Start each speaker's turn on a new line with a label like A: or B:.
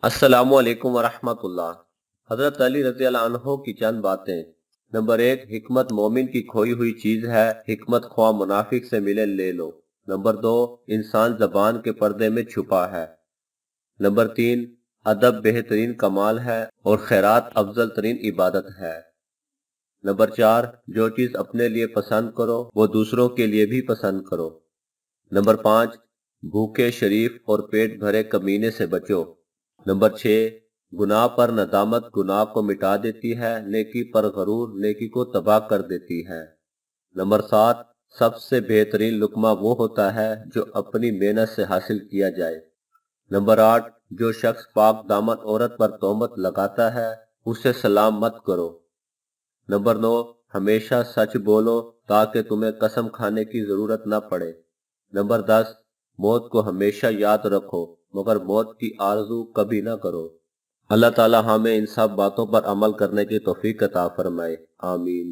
A: अस्सलामु अलैकुम वरहमत उल्लाह। हजरत अली रज़ी अल्लाह अन्हो की चंद बातें। नंबर 1, हिकमत मोमिन की खोई हुई चीज है, हिकमत ख्वाह मुनाफिक से मिले ले लो। नंबर 2, इंसान जबान के पर्दे में छुपा है। नंबर 3, अदब बेहतरीन कमाल है और खैरात अफजल तरीन इबादत है। नंबर 4, जो चीज अपने लिए पसंद करो वो दूसरों के लिए भी पसंद करो। नंबर 5, भूखे शरीफ और पेट भरे कमीने से बचो। नंबर 6, गुनाह पर नदामत गुनाह को मिटा देती है, नेकी पर गरूर नेकी को तबाह कर देती है। नंबर 7, सबसे बेहतरीन लुक्मा वो होता है जो अपनी मेहनत से हासिल किया जाए। नंबर 8, जो शख्स पाक दामन औरत पर तोहमत लगाता है उसे सलाम मत करो। नंबर 9, हमेशा सच बोलो ताकि तुम्हें कसम खाने की जरूरत न पड़े। नंबर 10, मौत को हमेशा याद रखो मगर मौत की आरज़ू कभी ना करो। अल्लाह ताला हमें इन सब बातों पर अमल करने की तौफीक अता फरमाए। आमीन।